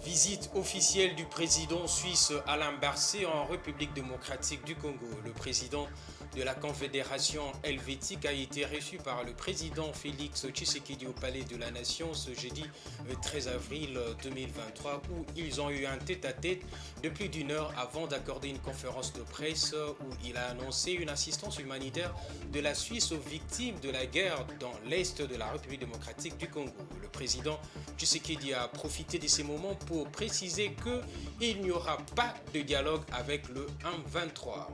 Visite officielle du président suisse Alain Berset en République démocratique du Congo. Le président de la Confédération helvétique a été reçu par le président Félix Tshisekedi au Palais de la Nation ce jeudi 13 avril 2023 où ils ont eu un tête-à-tête de plus d'une heure avant d'accorder une conférence de presse où il a annoncé une assistance humanitaire de la Suisse aux victimes de la guerre dans l'est de la République démocratique du Congo. Le président Tshisekedi a profité de ces moments pour préciser qu'il n'y aura pas de dialogue avec le M23.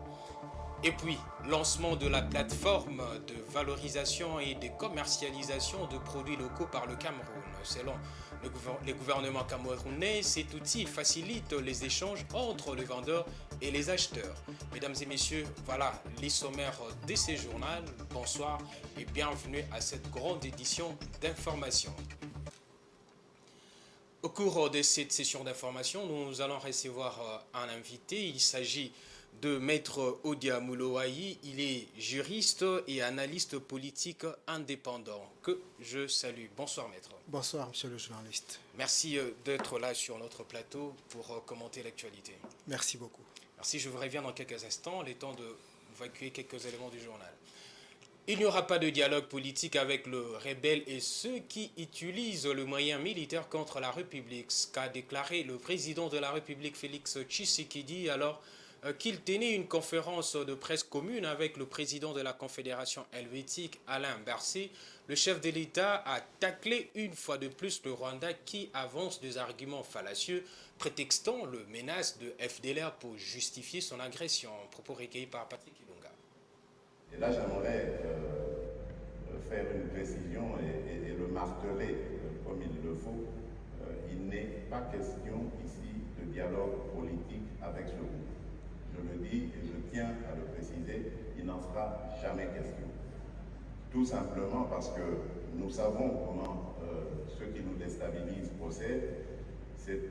Et puis, lancement de la plateforme de valorisation et de commercialisation de produits locaux par le Cameroun. Selon le gouvernement camerounais, cet outil facilite les échanges entre les vendeurs et les acheteurs. Mesdames et messieurs, voilà les sommaires de ce journal. Bonsoir et bienvenue à cette grande édition d'information. Au cours de cette session d'information, nous allons recevoir un invité. Il s'agit de Maître Odia Mouloaï. Il est juriste et analyste politique indépendant que je salue. Bonsoir Maître. Bonsoir Monsieur le journaliste. Merci d'être là sur notre plateau pour commenter l'actualité. Merci beaucoup. Merci, je vous reviens dans quelques instants, le temps de évacuer quelques éléments du journal. Il n'y aura pas de dialogue politique avec le rebelle et ceux qui utilisent le moyen militaire contre la République, qu'a déclaré le président de la République Félix Tshisekedi alors qu'il tenait une conférence de presse commune avec le président de la Confédération helvétique Alain Berset. Le chef de l'État a taclé une fois de plus le Rwanda qui avance des arguments fallacieux prétextant le menace de FDLR pour justifier son agression. Propos recueillis par Patrick Ilunga. Et là, j'aimerais faire une précision et le marteler comme il le faut. Il n'est pas question ici de dialogue politique avec ce groupe. Je le dis et je tiens à le préciser, il n'en sera jamais question. Tout simplement parce que nous savons comment ceux qui nous déstabilisent procèdent. C'est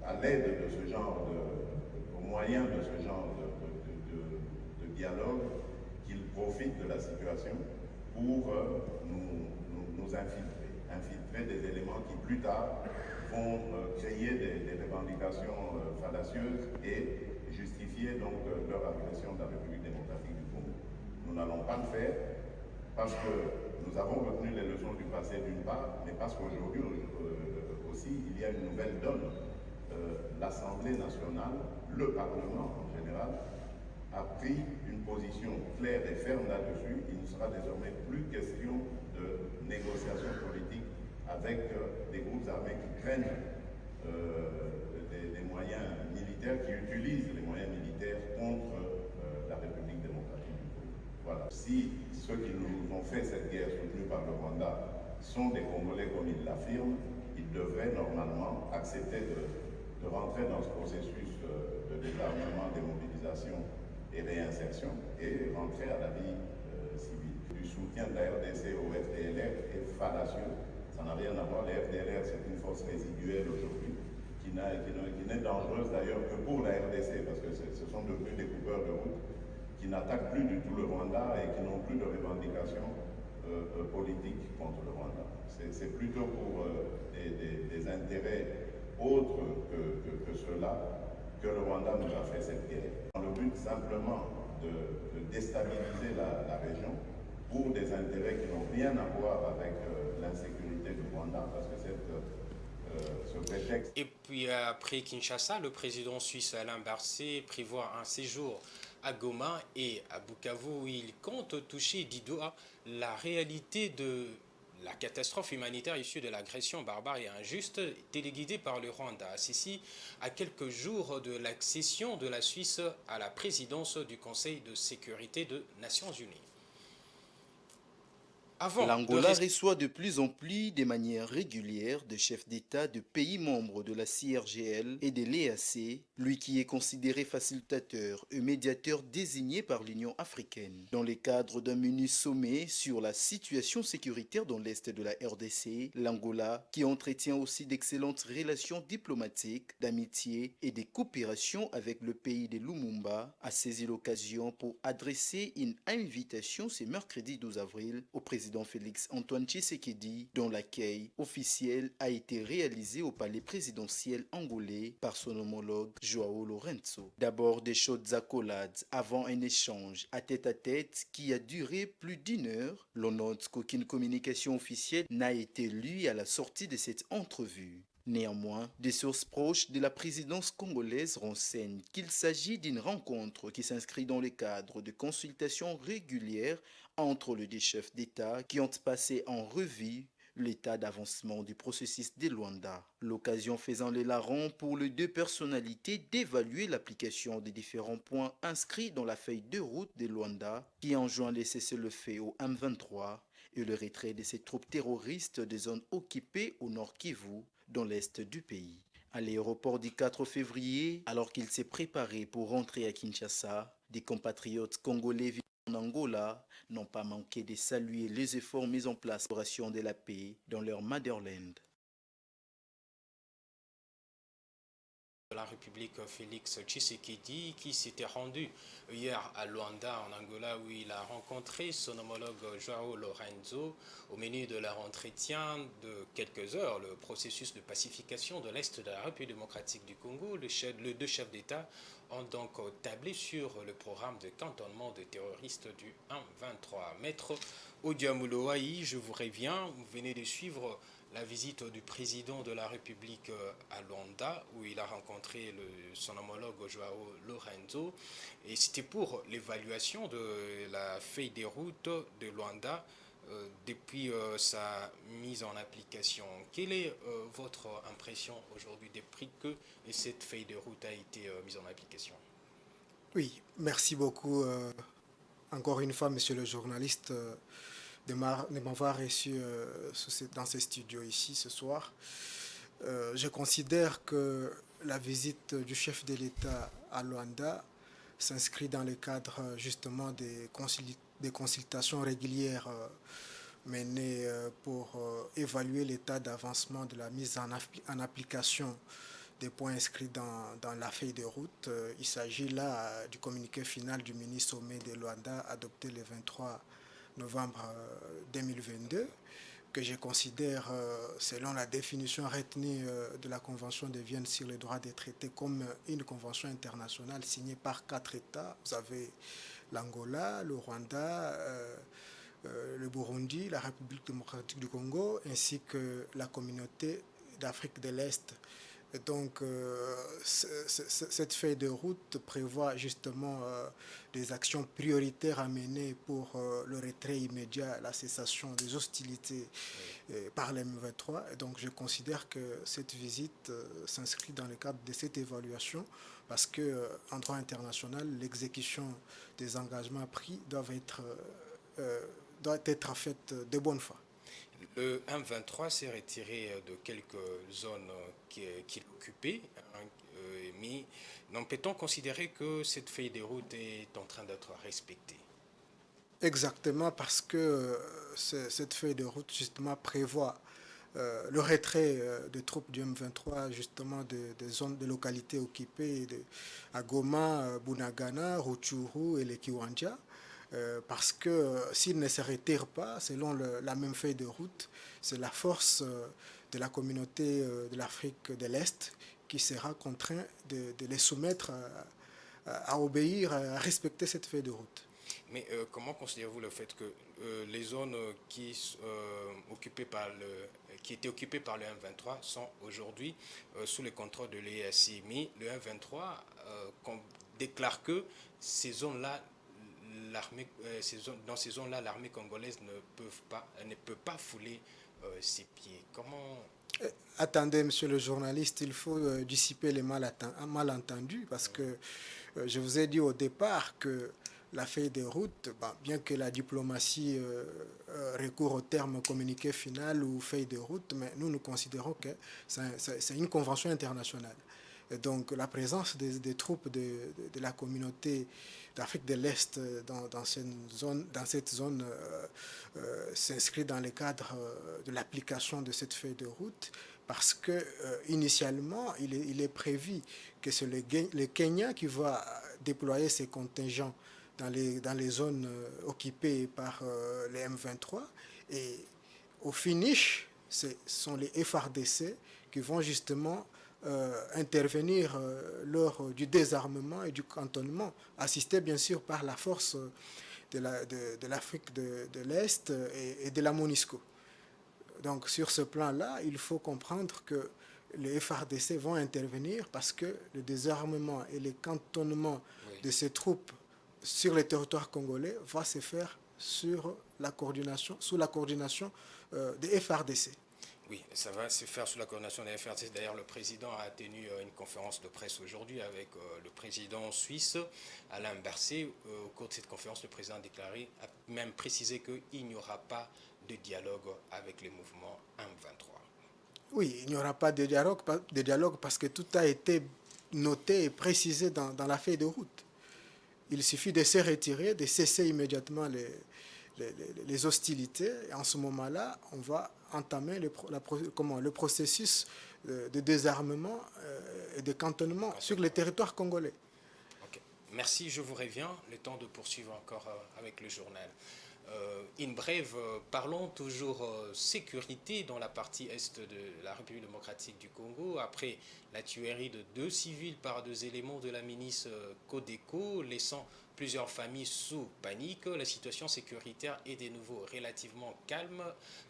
à l'aide de ce genre au moyen de ce genre de dialogue qu'ils profitent de la situation pour nous infiltrer des éléments qui plus tard vont créer des revendications fallacieuses et justifier donc leur agression de la République démocratique du Congo. Nous n'allons pas le faire parce que nous avons retenu les leçons du passé d'une part, mais parce qu'aujourd'hui aussi il y a une nouvelle donne. L'Assemblée nationale, le Parlement en général, a pris une position claire et ferme là-dessus. Il ne sera désormais plus question de négociation politique avec des groupes armés qui prennent des moyens militaires, qui utilisent les moyens militaires contre la République démocratique du Congo. Voilà. Si ceux qui nous ont fait cette guerre soutenue par le Rwanda sont des Congolais comme ils l'affirment, ils devraient normalement accepter de rentrer dans ce processus de désarmement, démobilisation et réinsertion et rentrer à la vie civile. Du soutien de la RDC au FDLR est fallacieux. Ça n'a rien à voir. Les FDLR, c'est une force résiduelle aujourd'hui qui n'est dangereuse d'ailleurs que pour la RDC parce que ce sont devenus des coupeurs de route qui n'attaquent plus du tout le Rwanda et qui n'ont plus de revendications politiques contre le Rwanda. C'est plutôt pour des intérêts autres que ceux-là que le Rwanda nous a fait cette guerre. Dans le but simplement de déstabiliser la région pour des intérêts qui n'ont rien à voir avec l'insécurité du Rwanda, parce que ce prétexte... Et puis après Kinshasa, le président suisse Alain Berset prévoit un séjour à Goma et à Bukavu où il compte toucher du doigt la réalité de la catastrophe humanitaire issue de l'agression barbare et injuste téléguidée par le Rwanda. Ceci à quelques jours de l'accession de la Suisse à la présidence du Conseil de sécurité des Nations Unies. L'Angola reçoit de plus en plus de manière régulière des chefs d'État de pays membres de la CIRGL et de l'EAC, lui qui est considéré facilitateur et médiateur désigné par l'Union africaine. Dans le cadre d'un menu sommet sur la situation sécuritaire dans l'est de la RDC, l'Angola, qui entretient aussi d'excellentes relations diplomatiques, d'amitié et de coopération avec le pays de Lumumba, a saisi l'occasion pour adresser une invitation ce mercredi 12 avril au président président Félix Antoine Tshisekedi, dont l'accueil officiel a été réalisé au palais présidentiel angolais par son homologue Joao Lourenço. D'abord des chaudes accolades avant un échange à tête qui a duré plus d'1 heure. L'on note qu'aucune communication officielle n'a été lue à la sortie de cette entrevue. Néanmoins, des sources proches de la présidence congolaise renseignent qu'il s'agit d'une rencontre qui s'inscrit dans le cadre de consultations régulières entre les deux chefs d'État qui ont passé en revue l'état d'avancement du processus de Luanda. L'occasion faisant les larrons pour les deux personnalités d'évaluer l'application des différents points inscrits dans la feuille de route de Luanda qui enjoint les cessez-le-feu au M23 et le retrait de ces troupes terroristes des zones occupées au nord Kivu, dans l'est du pays. À l'aéroport du 4 février, alors qu'il s'est préparé pour rentrer à Kinshasa, des compatriotes congolais vivant en Angola n'ont pas manqué de saluer les efforts mis en place pour l'oration de la paix dans leur motherland. De la République Félix Tshisekedi qui s'était rendu hier à Luanda en Angola où il a rencontré son homologue Joao Lourenço. Au menu de leur entretien de quelques heures, le processus de pacification de l'Est de la République démocratique du Congo, les deux chefs d'État ont donc tablé sur le programme de cantonnement de terroristes du 1-23. Maître Odiamouloaï, je vous reviens, vous venez de suivre la visite du président de la République à Luanda, où il a rencontré son homologue Joao Lourenço. Et c'était pour l'évaluation de la feuille de route de Luanda depuis sa mise en application. Quelle est votre impression aujourd'hui depuis que cette feuille de route a été mise en application? Oui, merci beaucoup encore une fois, monsieur le journaliste, de m'avoir reçu dans ces studios ici ce soir. Je considère que la visite du chef de l'État à Luanda s'inscrit dans le cadre justement des consultations régulières menées pour évaluer l'état d'avancement de la mise en application des points inscrits dans la feuille de route. Il s'agit là du communiqué final du mini-sommet de Luanda adopté le 23 novembre 2022, que je considère, selon la définition retenue de la Convention de Vienne sur les droits des traités, comme une convention internationale signée par 4 États. Vous avez l'Angola, le Rwanda, le Burundi, la République démocratique du Congo, ainsi que la communauté d'Afrique de l'Est. Et donc, cette feuille de route prévoit justement des actions prioritaires à mener pour le retrait immédiat, la cessation des hostilités par les M23. Et donc, je considère que cette visite s'inscrit dans le cadre de cette évaluation parce qu'en droit international, l'exécution des engagements pris doit être faite de bonne foi. Le M23 s'est retiré de quelques zones qu'il occupait, mais non peut-on considérer que cette feuille de route est en train d'être respectée? Exactement, parce que cette feuille de route justement prévoit le retrait des troupes du M23 justement des zones de localités occupées à Goma, Bunagana, Rutshuru et les Kiwanja. Parce que s'ils ne se retirent pas, selon la même feuille de route, c'est la force de la communauté de l'Afrique de l'Est qui sera contraint de les soumettre à obéir, à respecter cette feuille de route. Mais comment considérez-vous le fait que les zones qui étaient occupées par le M23 sont aujourd'hui sous le contrôle de l'EAC, mais le M23 déclare que ces zones-là, dans ces zones-là, l'armée congolaise ne peut pas fouler ses pieds. Comment... Attendez, monsieur le journaliste, il faut dissiper les malentendus parce que je vous ai dit au départ que la feuille de route, bien que la diplomatie recourt au terme communiqué final ou feuille de route, mais nous considérons que c'est une convention internationale. Et donc la présence des troupes de la communauté d'Afrique de l'Est dans cette zone s'inscrit dans le cadre de l'application de cette feuille de route parce que initialement il est prévu que c'est le Kenya qui va déployer ses contingents dans les zones occupées par les M23 Et au finish, ce sont les FRDC qui vont justement intervenir lors du désarmement et du cantonnement, assistés bien sûr par la force de l'Afrique de l'Est et de la MONUSCO. Donc sur ce plan-là, il faut comprendre que les FRDC vont intervenir parce que le désarmement et le cantonnement de ces troupes sur le territoire congolais va se faire sous la coordination des FRDC. Oui, ça va se faire sous la coordination des FRDC. D'ailleurs, le président a tenu une conférence de presse aujourd'hui avec le président suisse, Alain Berset. Au cours de cette conférence, le président a même précisé qu'il n'y aura pas de dialogue avec les mouvements M23. Oui, il n'y aura pas de dialogue parce que tout a été noté et précisé dans la feuille de route. Il suffit de se retirer, de cesser immédiatement les hostilités. Et en ce moment-là, on va entamer le processus de désarmement et de cantonnement sur le territoire congolais. Okay. Merci, je vous reviens. Le temps de poursuivre encore avec le journal. In bref, parlons toujours sécurité dans la partie est de la République démocratique du Congo. Après la tuerie de 2 civils par 2 éléments de la milice Codeco, laissant plusieurs familles sous panique, la situation sécuritaire est de nouveau relativement calme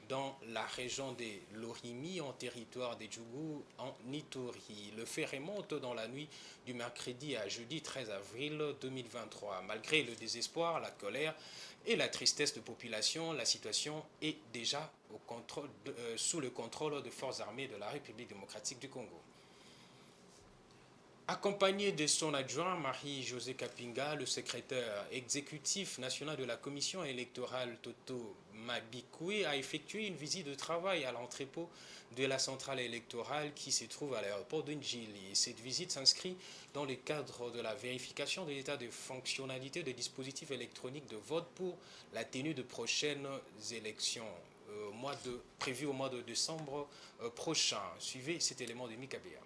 dans la région des Lorimi, en territoire des Djougou, en Ituri. Le fait remonte dans la nuit du mercredi à jeudi 13 avril 2023. Malgré le désespoir, la colère et la tristesse de population, la situation est déjà sous le contrôle des forces armées de la République démocratique du Congo. Accompagné de son adjoint Marie-Josée Kapinga, le secrétaire exécutif national de la commission électorale Toto Mabikoué a effectué une visite de travail à l'entrepôt de la centrale électorale qui se trouve à l'aéroport de Njili. Cette visite s'inscrit dans le cadre de la vérification de l'état de fonctionnalité des dispositifs électroniques de vote pour la tenue de prochaines élections prévues au mois de décembre prochain. Suivez cet élément de Mikabea.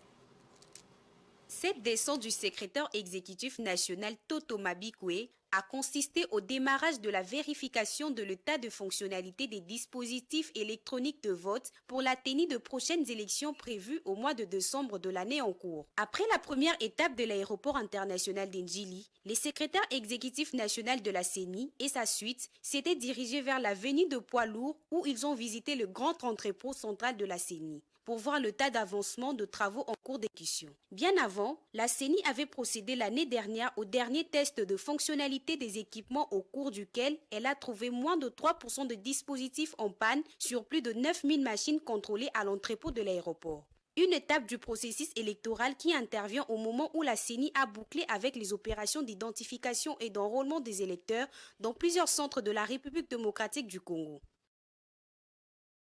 Cette descente du secrétaire exécutif national Toto Mabikoué a consisté au démarrage de la vérification de l'état de fonctionnalité des dispositifs électroniques de vote pour la tenue de prochaines élections prévues au mois de décembre de l'année en cours. Après la première étape de l'aéroport international d'Ndjili, le secrétaire exécutif national de la CENI et sa suite s'étaient dirigés vers l'avenue de Poids-Lourds où ils ont visité le grand entrepôt central de la CENI pour voir le tas d'avancement de travaux en cours d'exécution. Bien avant, la CENI avait procédé l'année dernière au dernier test de fonctionnalité des équipements au cours duquel elle a trouvé moins de 3% de dispositifs en panne sur plus de 9000 machines contrôlées à l'entrepôt de l'aéroport. Une étape du processus électoral qui intervient au moment où la CENI a bouclé avec les opérations d'identification et d'enrôlement des électeurs dans plusieurs centres de la République démocratique du Congo.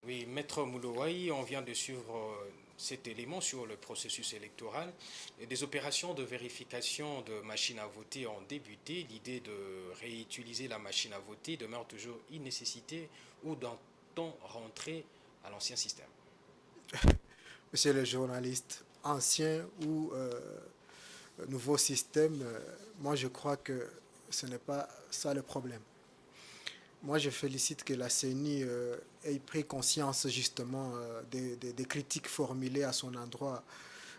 Oui, Maître Moulouaï, on vient de suivre cet élément sur le processus électoral. Et des opérations de vérification de machines à voter ont débuté. L'idée de réutiliser la machine à voter demeure toujours une nécessité ou doit-on rentrer à l'ancien système? Monsieur le journaliste, ancien ou nouveau système, moi je crois que ce n'est pas ça le problème. Moi, je félicite que la CENI ait pris conscience justement des critiques formulées à son endroit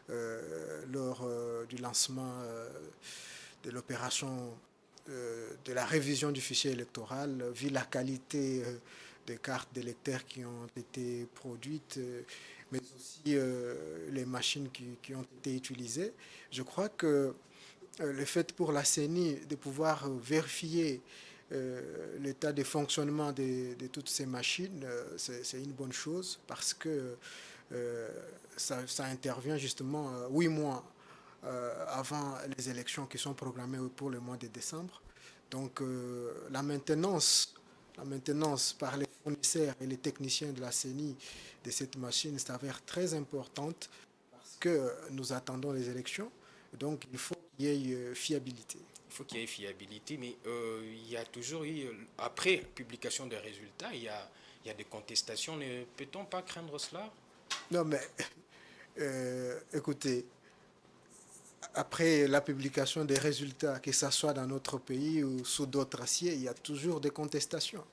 lors du lancement de l'opération de la révision du fichier électoral, vu la qualité des cartes d'électeurs qui ont été produites, mais aussi les machines qui ont été utilisées. Je crois que le fait pour la CENI de pouvoir vérifier l'état de fonctionnement de toutes ces machines, c'est une bonne chose parce que ça intervient justement 8 mois avant les élections qui sont programmées pour le mois de décembre. Donc la maintenance par les fournisseurs et les techniciens de la CENI de cette machine s'avère très importante parce que nous attendons les élections. Donc il faut qu'il y ait fiabilité. Il faut qu'il y ait fiabilité, mais il y a toujours eu, après publication des résultats, il y a des contestations. Ne peut-on pas craindre cela? Non, mais écoutez, après la publication des résultats, que ce soit dans notre pays ou sous d'autres aciers, il y a toujours des contestations.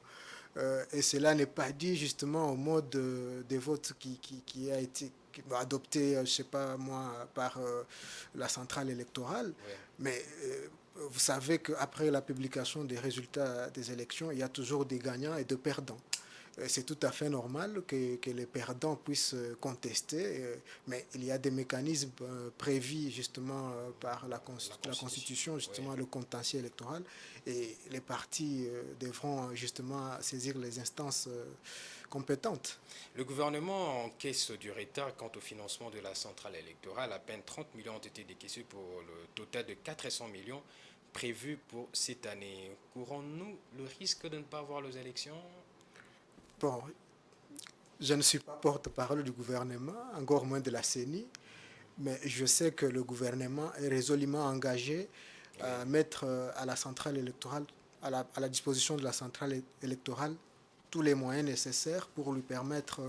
Et cela n'est pas dû justement au mode de vote qui a été adopté, je ne sais pas moi, par la centrale électorale. Oui. Mais vous savez qu'après la publication des résultats des élections, il y a toujours des gagnants et des perdants. C'est tout à fait normal que les perdants puissent contester, mais il y a des mécanismes prévus justement par la Constitution, justement Oui. le contentieux électoral, et les partis devront justement saisir les instances compétentes. Le gouvernement encaisse du retard quant au financement de la centrale électorale. À peine 30 millions ont été décaissés pour le total de 400 millions prévus pour cette année. Courons-nous le risque de ne pas avoir les élections? Bon, je ne suis pas porte-parole du gouvernement, encore moins de la CENI, mais je sais que le gouvernement est résolument engagé à mettre à la centrale électorale, à la disposition de la centrale électorale, tous les moyens nécessaires pour lui permettre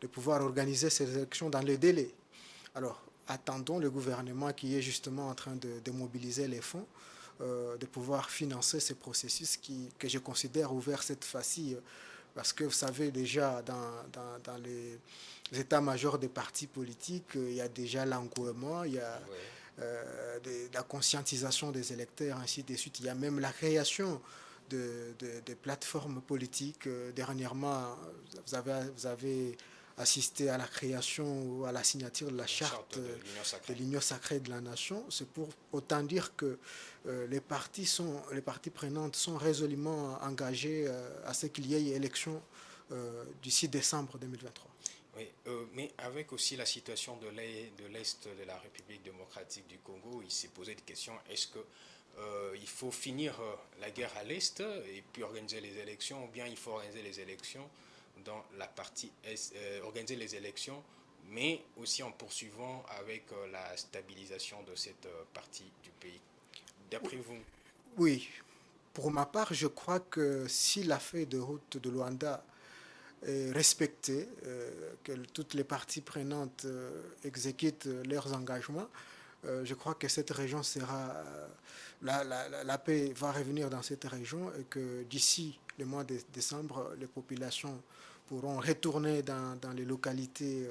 de pouvoir organiser ces élections dans les délais. Alors, attendons le gouvernement qui est justement en train de mobiliser les fonds, de pouvoir financer ces processus que je considère ouverts cette fois-ci. Parce que vous savez déjà, dans les états-majors des partis politiques, il y a déjà l'engouement, il y a la conscientisation des électeurs, ainsi de suite. Il y a même la création de plateformes politiques. Dernièrement, vous avez assisté à la création ou à la signature de la charte de l'Union sacrée de la nation. C'est pour autant dire que les parties prenantes sont résolument engagées à ce qu'il y ait élection du 6 décembre 2023. Oui, mais avec aussi la situation de l'Est de la République démocratique du Congo, il s'est posé des questions. Est-ce que il faut finir la guerre à l'Est et puis organiser les élections, ou bien il faut organiser les élections dans la partie Est, organiser les élections, mais aussi en poursuivant avec la stabilisation de cette partie du pays. D'après vous? Oui, pour ma part, je crois que si la feuille de route de Luanda est respectée, que toutes les parties prenantes exécutent leurs engagements, je crois que cette région sera... la paix va revenir dans cette région et que d'ici le mois de décembre, les populations pourront retourner dans les localités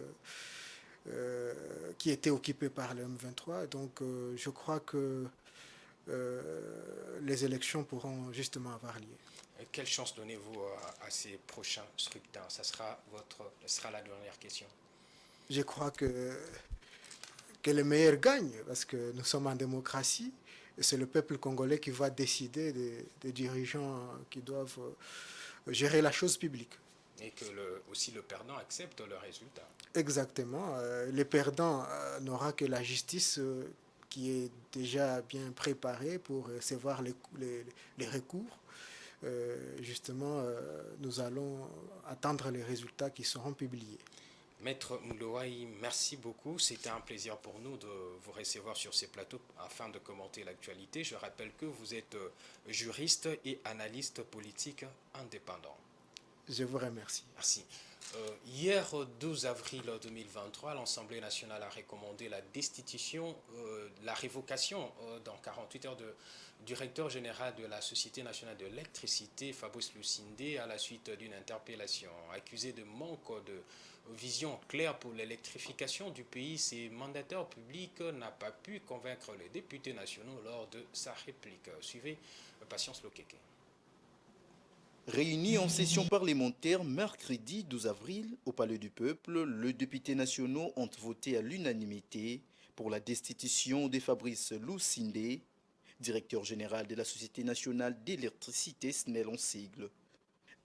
qui étaient occupées par le M23. Donc je crois que les élections pourront justement avoir lieu. Quelle chance donnez-vous à ces prochains scrutins? Ça sera la dernière question. Je crois que les meilleurs gagnent, parce que nous sommes en démocratie, et c'est le peuple congolais qui va décider des dirigeants qui doivent gérer la chose publique. Et que aussi le perdant accepte le résultat. Exactement. Les perdants n'aura que la justice qui est déjà bien préparée pour recevoir les recours. Justement, nous allons attendre les résultats qui seront publiés. Maître Moulouaï, merci beaucoup. C'était un plaisir pour nous de vous recevoir sur ces plateaux afin de commenter l'actualité. Je rappelle que vous êtes juriste et analyste politique indépendant. Je vous remercie. Merci. Hier, 12 avril 2023, l'Assemblée nationale a recommandé la destitution, la révocation dans 48 heures du directeur général de la Société nationale de l'électricité, Fabrice Lucindé, à la suite d'une interpellation. Accusé de manque de vision claire pour l'électrification du pays, ces mandataires publics n'a pas pu convaincre les députés nationaux lors de sa réplique. Suivez Patience Lokeke. Réunis en session parlementaire mercredi 12 avril au Palais du Peuple, les députés nationaux ont voté à l'unanimité pour la destitution de Fabrice Lucindé, directeur général de la Société nationale d'électricité SNEL en sigle.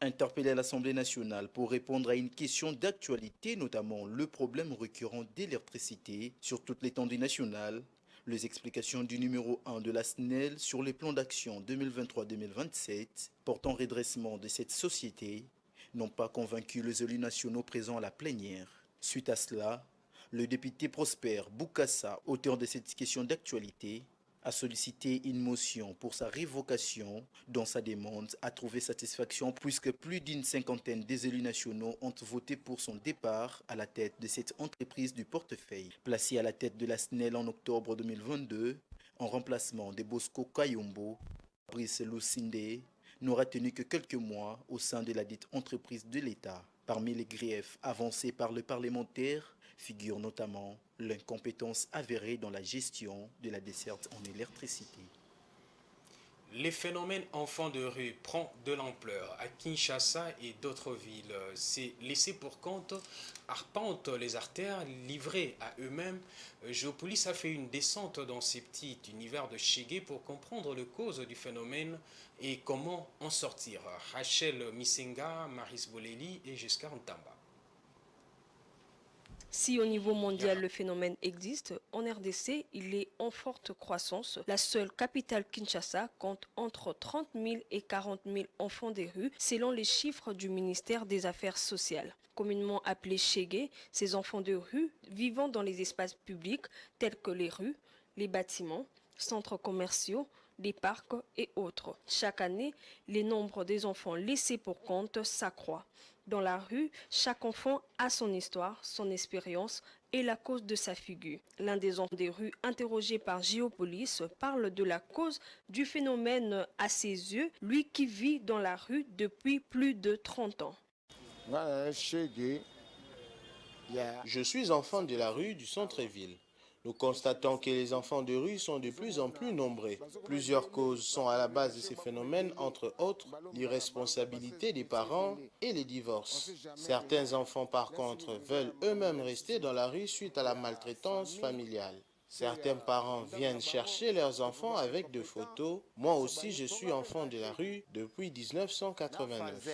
Interpellé à l'Assemblée nationale pour répondre à une question d'actualité, notamment le problème récurrent d'électricité sur toute l'étendue nationale, les explications du numéro 1 de la SNEL sur les plans d'action 2023-2027 portant redressement de cette société n'ont pas convaincu les élus nationaux présents à la plénière. Suite à cela, le député Prosper Boukassa, auteur de cette question d'actualité, a sollicité une motion pour sa révocation dont sa demande a trouvé satisfaction puisque plus d'une cinquantaine des élus nationaux ont voté pour son départ à la tête de cette entreprise du portefeuille. Placé à la tête de la SNEL en octobre 2022, en remplacement de Bosco Kayombo, Fabrice Lucindé n'aura tenu que quelques mois au sein de la dite entreprise de l'État. Parmi les griefs avancés par le parlementaire figure notamment l'incompétence avérée dans la gestion de la desserte en électricité. Les phénomènes enfants de rue prend de l'ampleur à Kinshasa et d'autres villes. Ces laissés pour compte arpentent les artères livrés à eux-mêmes. Géopolis a fait une descente dans ces petits univers de Chégué pour comprendre les causes du phénomène et comment en sortir. Rachel Misenga, Maris Boleli et Giscard Ntamba. Si au niveau mondial le phénomène existe, en RDC, il est en forte croissance. La seule capitale Kinshasa compte entre 30 000 et 40 000 enfants des rues, selon les chiffres du ministère des Affaires sociales. Communément appelés Chégué, ces enfants de rue vivant dans les espaces publics tels que les rues, les bâtiments, centres commerciaux, les parcs et autres. Chaque année, les nombres des enfants laissés pour compte s'accroît. Dans la rue, chaque enfant a son histoire, son expérience et la cause de sa figure. L'un des enfants des rues interrogé par Géopolis parle de la cause du phénomène à ses yeux, lui qui vit dans la rue depuis plus de 30 ans. Je suis enfant de la rue du centre-ville. Nous constatons que les enfants de rue sont de plus en plus nombreux. Plusieurs causes sont à la base de ces phénomènes, entre autres l'irresponsabilité des parents et les divorces. Certains enfants, par contre, veulent eux-mêmes rester dans la rue suite à la maltraitance familiale. Certains parents viennent chercher leurs enfants avec des photos. Moi aussi, je suis enfant de la rue depuis 1989.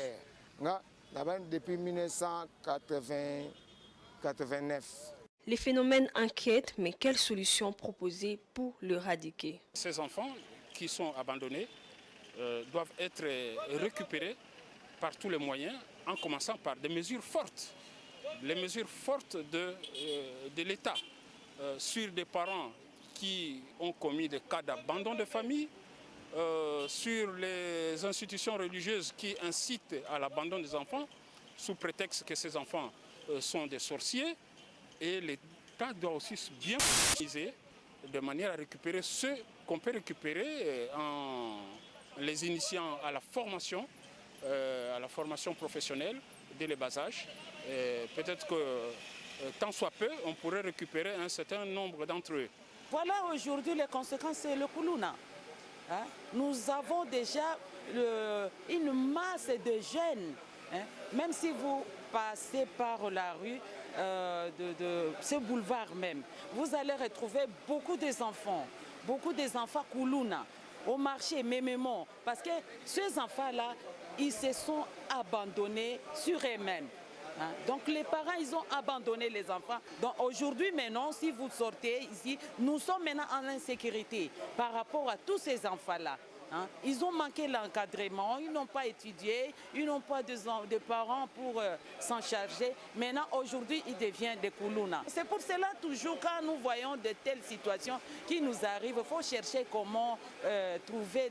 Depuis 1989. Les phénomènes inquiètent, mais quelle solution proposer pour l'éradiquer? Ces enfants qui sont abandonnés doivent être récupérés par tous les moyens, en commençant par des mesures fortes. Les mesures fortes de l'État sur des parents qui ont commis des cas d'abandon de famille, sur les institutions religieuses qui incitent à l'abandon des enfants, sous prétexte que ces enfants sont des sorciers. Et l'État doit aussi bien organiser de manière à récupérer ceux qu'on peut récupérer en les initiant à la formation professionnelle dès le bas âge. Peut-être que tant soit peu, on pourrait récupérer un certain nombre d'entre eux. Voilà aujourd'hui les conséquences, c'est le Koulouna. Nous avons déjà une masse de jeunes. Même si vous passez par la rue, de ce boulevard même, vous allez retrouver beaucoup des enfants Koulouna au marché Mémémon, parce que ces enfants-là, ils se sont abandonnés sur eux-mêmes. Donc les parents, ils ont abandonné les enfants. Donc aujourd'hui maintenant, si vous sortez ici, nous sommes maintenant en insécurité par rapport à tous ces enfants-là. Ils ont manqué l'encadrement, ils n'ont pas étudié, ils n'ont pas de parents pour s'en charger. Maintenant, aujourd'hui, ils deviennent des Koulouna. C'est pour cela, toujours, quand nous voyons de telles situations qui nous arrivent, il faut chercher comment trouver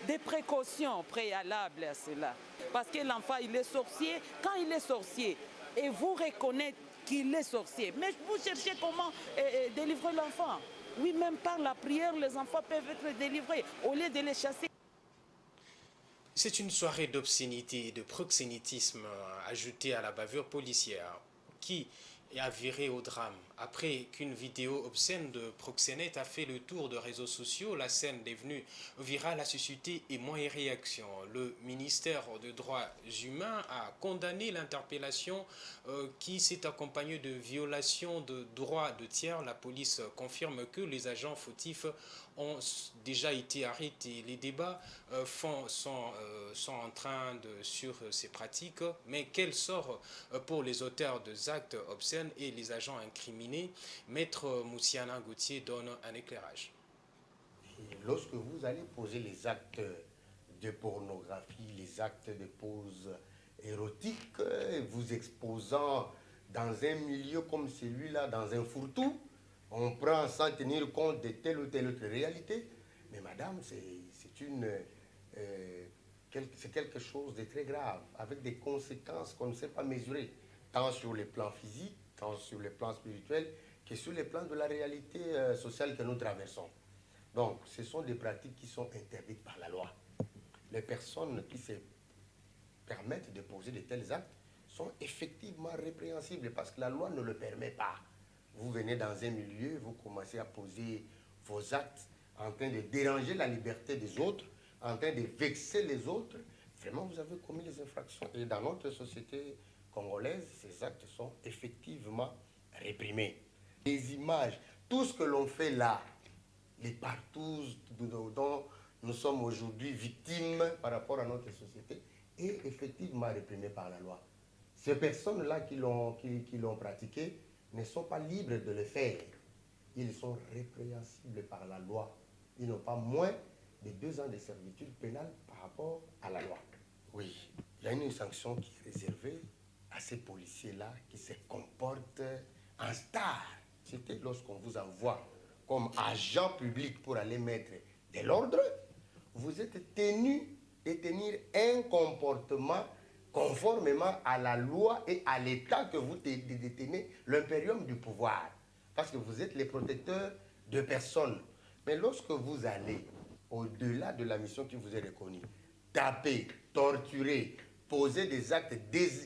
des précautions préalables à cela. Parce que l'enfant, il est sorcier. Quand il est sorcier, et vous reconnaissez qu'il est sorcier, mais vous cherchez comment délivrer l'enfant. Oui, même par la prière, les enfants peuvent être délivrés au lieu de les chasser. C'est une soirée d'obscénité et de proxénétisme ajoutée à la bavure policière qui a viré au drame. Après qu'une vidéo obscène de proxénète a fait le tour de réseaux sociaux, la scène devenue virale a suscité émoi et réaction. Le ministère des Droits humains a condamné l'interpellation qui s'est accompagnée de violations de droits de tiers. La police confirme que les agents fautifs ont déjà été arrêtés. Les débats sont en train sur ces pratiques, mais quel sort pour les auteurs des actes obscènes et les agents incriminés? Maître Moussiana Gauthier donne un éclairage. Et lorsque vous allez poser les actes de pornographie, les actes de pose érotique, vous exposant dans un milieu comme celui-là, dans un fourre-tout, on prend sans tenir compte de telle ou telle autre réalité. Mais madame, c'est quelque chose de très grave, avec des conséquences qu'on ne sait pas mesurer, tant sur le plan physique, tant sur le plan spirituel, que sur le plan de la réalité sociale que nous traversons. Donc, ce sont des pratiques qui sont interdites par la loi. les personnes qui se permettent de poser de tels actes sont effectivement répréhensibles parce que la loi ne le permet pas. Vous venez dans un milieu, vous commencez à poser vos actes en train de déranger la liberté des autres, en train de vexer les autres. Vraiment, vous avez commis les infractions. Et dans notre société congolaise, ces actes sont effectivement réprimés. Les images, tout ce que l'on fait là, les partous dont nous sommes aujourd'hui victimes par rapport à notre société, est effectivement réprimé par la loi. Ces personnes-là qui l'ont pratiqué ne sont pas libres de le faire. Ils sont répréhensibles par la loi. Ils n'ont pas moins de 2 ans de servitude pénale par rapport à la loi. Oui, il y a une sanction qui est réservée à ces policiers-là qui se comportent en star. C'était lorsqu'on vous envoie comme agent public pour aller mettre de l'ordre, vous êtes tenu de tenir un comportement conformément à la loi et à l'état que vous détenez, l'impérium du pouvoir. Parce que vous êtes les protecteurs de personnes. Mais lorsque vous allez au-delà de la mission qui vous est reconnue, taper, torturer, poser des actes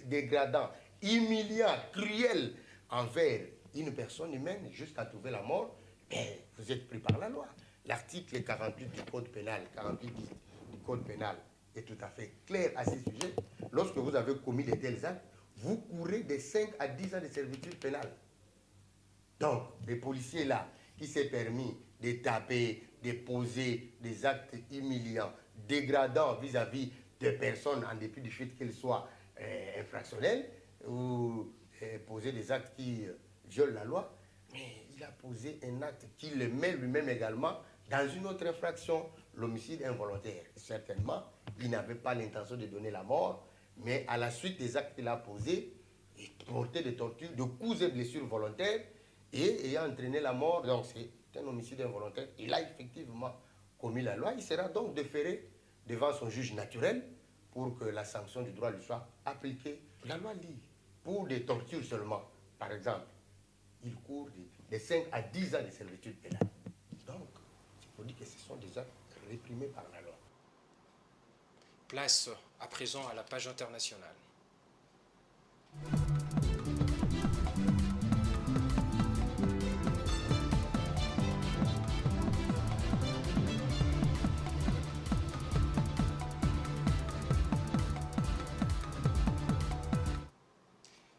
dégradants, humiliants, cruels envers une personne humaine jusqu'à trouver la mort, vous êtes pris par la loi. L'article 48 du Code pénal, 48 du Code pénal est tout à fait clair à ce sujet. Lorsque vous avez commis de tels actes, vous courez de 5 à 10 ans de servitude pénale. Donc, les policiers là, qui s'est permis de taper, de poser des actes humiliants, dégradants vis-à-vis de personnes en dépit du fait qu'elles soient infractionnelles, ou poser des actes qui violent la loi, mais il a posé un acte qui le met lui-même également dans une autre infraction, l'homicide involontaire. Certainement, il n'avait pas l'intention de donner la mort, mais à la suite des actes qu'il a posés, il portait des tortures, de coups et blessures volontaires, et ayant entraîné la mort, donc c'est un homicide involontaire, il a effectivement commis la loi, il sera donc déféré devant son juge naturel pour que la sanction du droit lui soit appliquée. La loi dit, pour des tortures seulement, par exemple, il court de 5 à 10 ans de servitude pénale. Donc, il faut dire que ce sont des actes réprimés par la loi. Place à présent à la page internationale.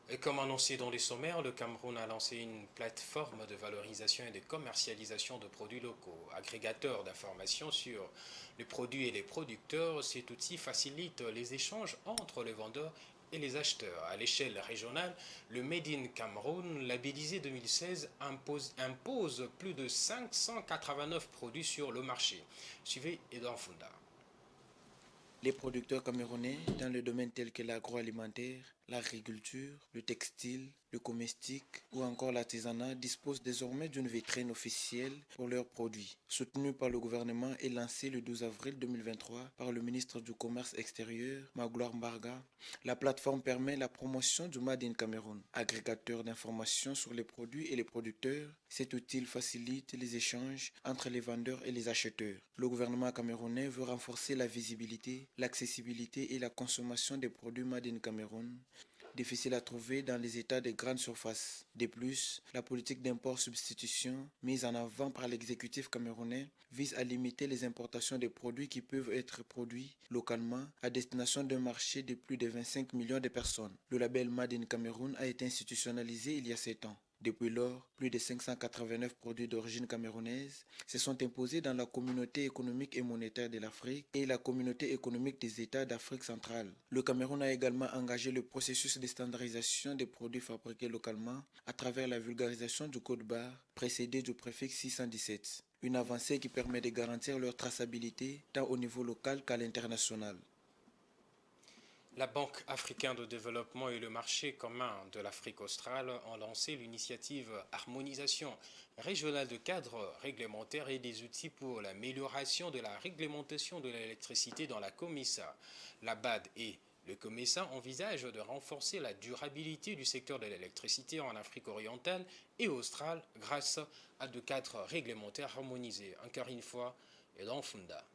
Et comme annoncé dans les sommaires, le Cameroun a lancé une plateforme de valorisation et de commercialisation de produits locaux. Agrégateur d'informations sur les produits et les producteurs, cet outil facilite les échanges entre les vendeurs et les acheteurs. À l'échelle régionale, le Made in Cameroun, labellisé 2016, impose plus de 589 produits sur le marché. Suivez Edouard Funda. Les producteurs camerounais dans le domaine tel que l'agroalimentaire, l'agriculture, le textile, le comestique ou encore l'artisanat disposent désormais d'une vitrine officielle pour leurs produits. Soutenu par le gouvernement et lancé le 12 avril 2023 par le ministre du Commerce extérieur, Magloire Mbarga, la plateforme permet la promotion du Made in Cameroun. Agrégateur d'informations sur les produits et les producteurs, cet outil facilite les échanges entre les vendeurs et les acheteurs. Le gouvernement camerounais veut renforcer la visibilité, l'accessibilité et la consommation des produits Made in Cameroun, difficile à trouver dans les états de grande surface. De plus, la politique d'import-substitution mise en avant par l'exécutif camerounais vise à limiter les importations de produits qui peuvent être produits localement à destination d'un marché de plus de 25 millions de personnes. Le label Made in Cameroun a été institutionnalisé il y a 7 ans. Depuis lors, plus de 589 produits d'origine camerounaise se sont imposés dans la communauté économique et monétaire de l'Afrique et la communauté économique des États d'Afrique centrale. Le Cameroun a également engagé le processus de standardisation des produits fabriqués localement à travers la vulgarisation du code barre précédé du préfixe 617. Une avancée qui permet de garantir leur traçabilité tant au niveau local qu'à l'international. La Banque africaine de développement et le marché commun de l'Afrique australe ont lancé l'initiative Harmonisation régionale de cadres réglementaires et des outils pour l'amélioration de la réglementation de l'électricité dans la COMESA. La BAD et le COMESA envisagent de renforcer la durabilité du secteur de l'électricité en Afrique orientale et australe grâce à deux cadres réglementaires harmonisés. Encore une fois, Edan Funda.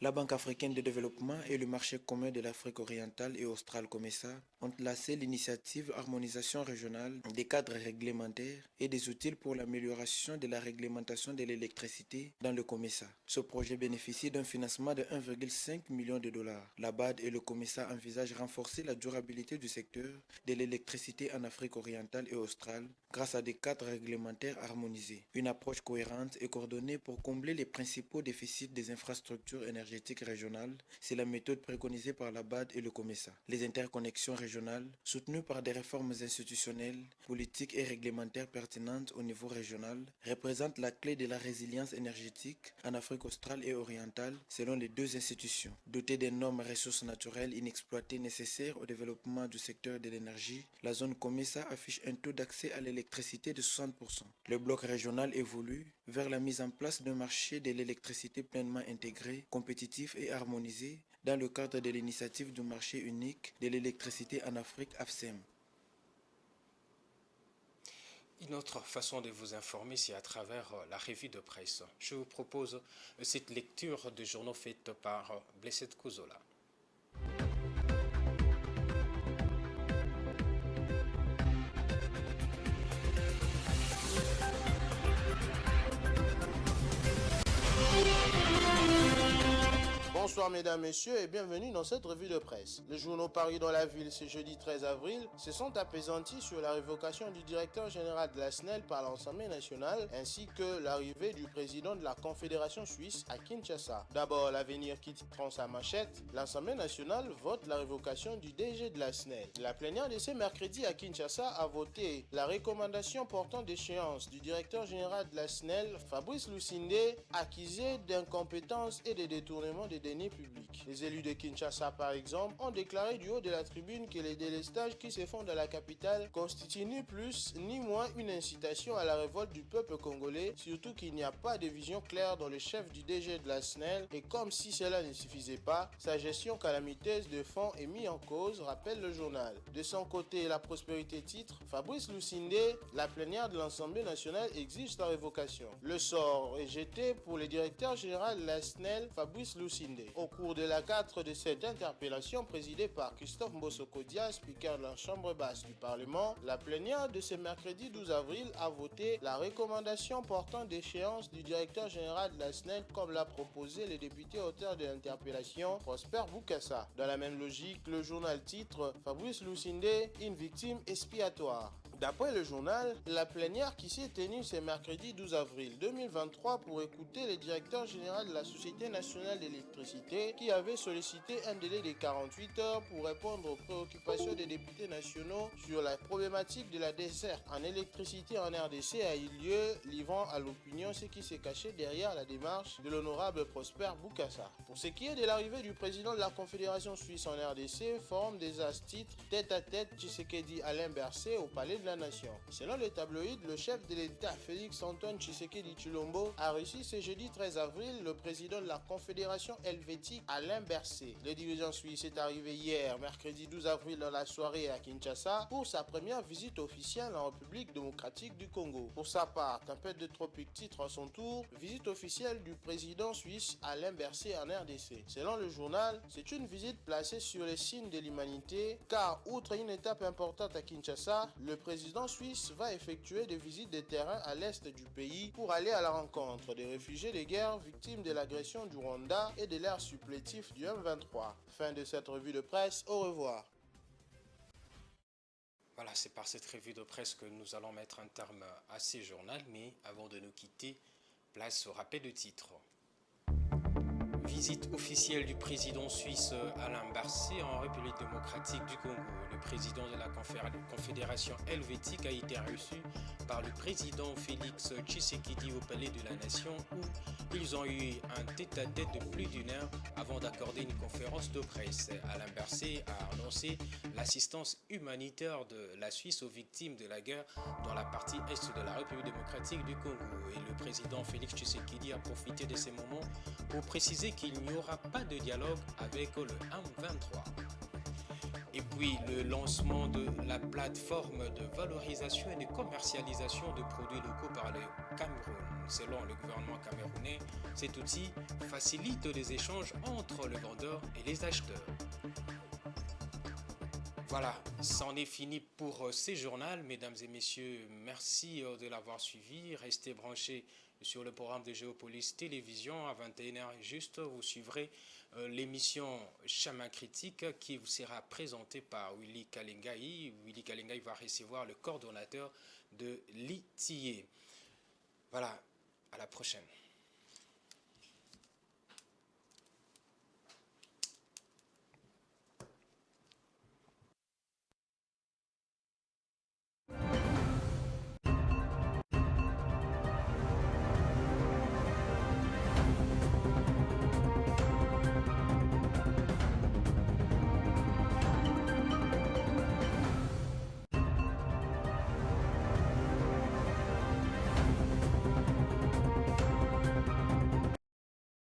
La Banque africaine de développement et le marché commun de l'Afrique orientale et australe COMESA ont lancé l'initiative Harmonisation régionale des cadres réglementaires et des outils pour l'amélioration de la réglementation de l'électricité dans le COMESA. Ce projet bénéficie d'un financement de 1,5 million de dollars. La BAD et le COMESA envisagent renforcer la durabilité du secteur de l'électricité en Afrique orientale et australe grâce à des cadres réglementaires harmonisés. Une approche cohérente et coordonnée pour combler les principaux déficits des infrastructures énergétiques régionales, c'est la méthode préconisée par la BAD et le COMESA. Les interconnexions régionales, soutenues par des réformes institutionnelles, politiques et réglementaires pertinentes au niveau régional, représentent la clé de la résilience énergétique en Afrique australe et orientale selon les deux institutions. Dotée d'énormes ressources naturelles inexploitées nécessaires au développement du secteur de l'énergie, la zone COMESA affiche un taux d'accès à l'électricité de 60%. Le bloc régional évolue vers la mise en place d'un marché de l'électricité pleinement intégré, compétitif et harmonisé dans le cadre de l'initiative du marché unique de l'électricité en Afrique AFSEM. Une autre façon de vous informer, c'est à travers la revue de presse. Je vous propose cette lecture de journaux faite par Blessed Kuzola. Bonsoir mesdames, messieurs et bienvenue dans cette revue de presse. Les journaux parus dans la ville ce jeudi 13 avril se sont apaisantis sur la révocation du directeur général de la SNEL par l'Assemblée nationale ainsi que l'arrivée du président de la Confédération suisse à Kinshasa. D'abord, l'avenir qui prend sa manchette. L'Assemblée nationale vote la révocation du DG de la SNEL. La plénière de ce mercredi à Kinshasa a voté la recommandation portant d'échéance du directeur général de la SNEL, Fabrice Lusinde, accusé d'incompétence et de détournement des deniers publics. Les élus de Kinshasa, par exemple, ont déclaré du haut de la tribune que les délestages qui se font dans la capitale constituent ni plus ni moins une incitation à la révolte du peuple congolais, surtout qu'il n'y a pas de vision claire dans le chef du DG de la SNEL et comme si cela ne suffisait pas, sa gestion calamiteuse de fonds est mise en cause, rappelle le journal. De son côté, la prospérité titre, Fabrice Lusinde, la plénière de l'Assemblée nationale exige sa révocation. Le sort est jeté pour le directeur général de la SNEL, Fabrice Lusinde. Au cours de la 4 de cette interpellation présidée par Christophe Mbosso-Kodia, speaker de la Chambre basse du Parlement, la plénière de ce mercredi 12 avril a voté la recommandation portant d'échéance du directeur général de la SNEL comme l'a proposé le député auteur de l'interpellation, Prosper Boukassa. Dans la même logique, le journal titre Fabrice Lusinde, une victime expiatoire. D'après le journal, la plénière qui s'est tenue ce mercredi 12 avril 2023 pour écouter le directeur général de la Société nationale d'électricité qui avait sollicité un délai de 48 heures pour répondre aux préoccupations des députés nationaux sur la problématique de la desserte en électricité en RDC a eu lieu, livrant à l'opinion ce qui s'est caché derrière la démarche de l'honorable Prosper Boukassa. Pour ce qui est de l'arrivée du président de la Confédération suisse en RDC, Forum des As titre tête à tête Tshisekedi Alain Berset au palais de la Nation. Selon le tabloïd, le chef de l'État Félix Antoine Tshisekedi Tshilombo a reçu ce jeudi 13 avril le président de la Confédération helvétique Alain Berset. Le dirigeant suisse est arrivé hier, mercredi 12 avril dans la soirée à Kinshasa pour sa première visite officielle en République démocratique du Congo. Pour sa part, Tempête de Tropique titre à son tour visite officielle du président suisse Alain Berset en RDC. Selon le journal, c'est une visite placée sur les signes de l'humanité car outre une étape importante à Kinshasa, le président suisse va effectuer des visites de terrain à l'est du pays pour aller à la rencontre des réfugiés de guerre victimes de l'agression du Rwanda et de l'ère supplétif du M23. Fin de cette revue de presse, au revoir. Voilà, c'est par cette revue de presse que nous allons mettre un terme à ces journaux, mais avant de nous quitter, place au rappel de titre. Visite officielle du président suisse Alain Berset en République démocratique du Congo. Le président de la Confédération helvétique a été reçu par le président Félix Tshisekedi au Palais de la Nation où ils ont eu un tête-à-tête de plus d'une heure avant d'accorder une conférence de presse. Alain Berset a annoncé l'assistance humanitaire de la Suisse aux victimes de la guerre dans la partie est de la République démocratique du Congo. Et le président Félix Tshisekedi a profité de ces moments pour préciser qu'il n'y aura pas de dialogue avec le M23. Et puis le lancement de la plateforme de valorisation et de commercialisation de produits locaux par le Cameroun. Selon le gouvernement camerounais, cet outil facilite les échanges entre les vendeurs et les acheteurs. Voilà, c'en est fini pour ces journaux. Mesdames et messieurs, merci de l'avoir suivi. Restez branchés sur le programme de Géopolis Télévision. À 21h juste, vous suivrez l'émission Chemin Critique qui vous sera présentée par Willy Kalengai. Willy Kalengai va recevoir le coordonnateur de l'ITIE. Voilà, à la prochaine.